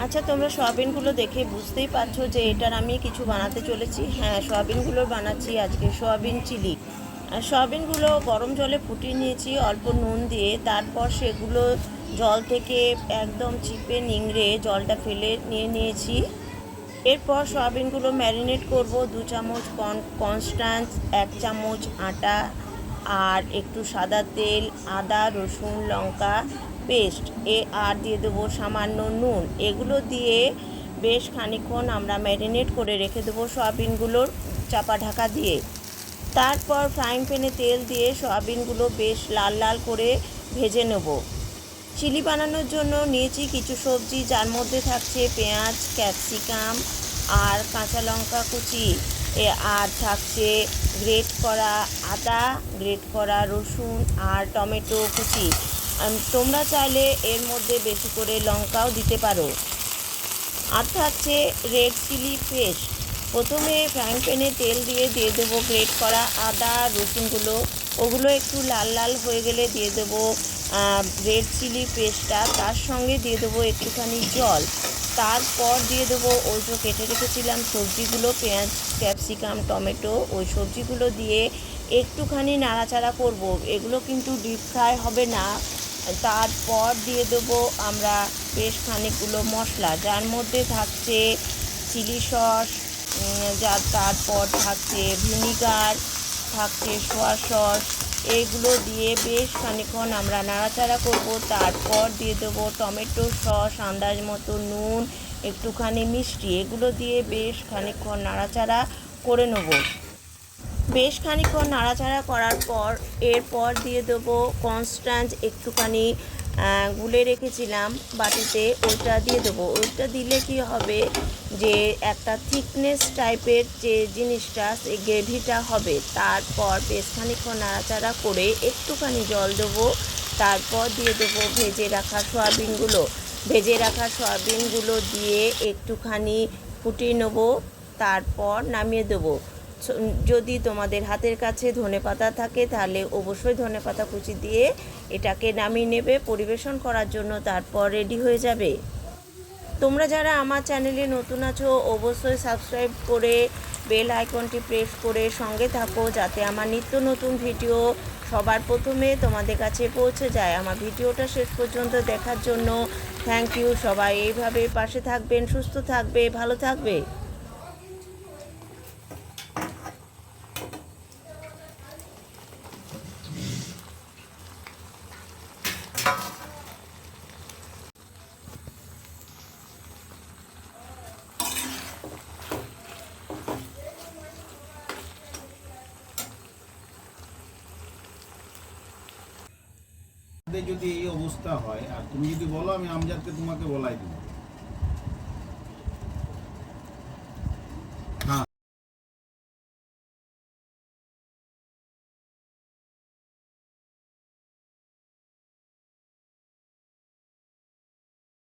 আচ্ছা, তোমরা সয়াবিনগুলো দেখে বুঝতেই পারছো যে এটার আমি কিছু বানাতে চলেছি। হ্যাঁ, সয়াবিনগুলো বানাচ্ছি আজকে সয়াবিন চিলি। আর সয়াবিনগুলো গরম জলে ফুটিয়ে নিয়েছি অল্প নুন দিয়ে। তারপর সেগুলো জল থেকে একদম চিপে নিংড়ে জলটা ফেলে নিয়েছি। এরপর সয়াবিনগুলো ম্যারিনেট করব। 2 চামচ কনস্ট্যান্স, 1 চামচ আটা, আর একটু সাদা তেল, আদা রসুন লঙ্কা পেস্ট আর দিয়ে দেবো সামান্য নুন। এগুলো দিয়ে বেশ খানিকক্ষণ আমরা ম্যারিনেট করে রেখে দেবো সয়াবিনগুলোর চাপা ঢাকা দিয়ে। তারপর ফ্রাইং প্যানে তেল দিয়ে সয়াবিনগুলো বেশ লাল লাল করে ভেজে নেব। চিলি বানানোর জন্য নিয়েছি কিছু সবজি, যার মধ্যে থাকছে পেঁয়াজ, ক্যাপসিকাম আর কাঁচা লঙ্কা কুচি, আর থাকছে গ্রেট করা আদা, গ্রেট করা রসুন আর টমেটো কুচি। তোমরা চাইলে এর মধ্যে বেশি করে লঙ্কাও দিতে পারো। আর থাকছে রেড চিলি পেস্ট। প্রথমে ফ্রাইং প্যানে তেল দিয়ে দেবো গ্রেট করা আদা রসুনগুলো। ওগুলো একটু লাল লাল হয়ে গেলে দিয়ে দেবো রেড চিলি পেস্টটা। তার সঙ্গে দিয়ে দেবো একটুখানি জল। তারপর দিয়ে দেবো ওই যে কেটে রেখেছিলাম সবজিগুলো, পেঁয়াজ ক্যাপসিকাম টমেটো, ওই সবজিগুলো দিয়ে একটুখানি নাড়াচাড়া করব। এগুলো কিন্তু ডিপ ফ্রাই হবে না। তারপর দিয়ে দেবো আমরা বেশ খানিকগুলো মশলা, যার মধ্যে থাকছে চিলি সস, তারপর থাকছে ভিনিগার, থাকছে সোয়া সস। এইগুলো দিয়ে বেশ খানিকক্ষণ আমরা নাড়াচাড়া করব। তারপর দিয়ে দেবো টমেটো সস, আন্দাজ মতো নুন, একটুখানি মিষ্টি। এগুলো দিয়ে বেশ খানিকক্ষণ নাড়াচাড়া করে নেব। বেশ খানিকক্ষণ নাড়াচাড়া করার পর এরপর দিয়ে দেবো কনস্ট্যান্স একটুখানি গুলে রেখেছিলাম বাটিতে, ওইটা দিয়ে দেবো। ওইটা দিলে কি হবে যে একটা থিকনেস টাইপের যে জিনিসটা, সেই গ্রেভিটা হবে। তারপর বেশ খানিকক্ষণ নাড়াচাড়া করে একটুখানি জল দেবো। তারপর দিয়ে দেবো ভেজে রাখা সয়াবিনগুলো দিয়ে একটুখানি ফুটিয়ে নেবো। তারপর নামিয়ে দেবো। যদি তোমাদের হাতের কাছে ধনেপাতা থাকে তাহলে অবশ্যই ধনেপাতা কুচি দিয়ে এটাকে নামিয়ে নেবে পরিবেশন করার জন্য। তারপর রেডি হয়ে যাবে। তোমরা যারা আমার চ্যানেলে নতুন আছো অবশ্যই সাবস্ক্রাইব করে বেল আইকনটি প্রেস করে সঙ্গে থাকো, যাতে আমার নিত্য নতুন ভিডিও সবার প্রথমে তোমাদের কাছে পৌঁছে যায়। আমার ভিডিওটা শেষ পর্যন্ত দেখার জন্য থ্যাংক ইউ। সবাই এইভাবে পাশে থাকবেন, সুস্থ থাকবে, ভালো থাকবে। যদি এই অবস্থা হয় আর তুমি যদি বলো, আমি আমজাদকে তোমাকে বলাই দেবো।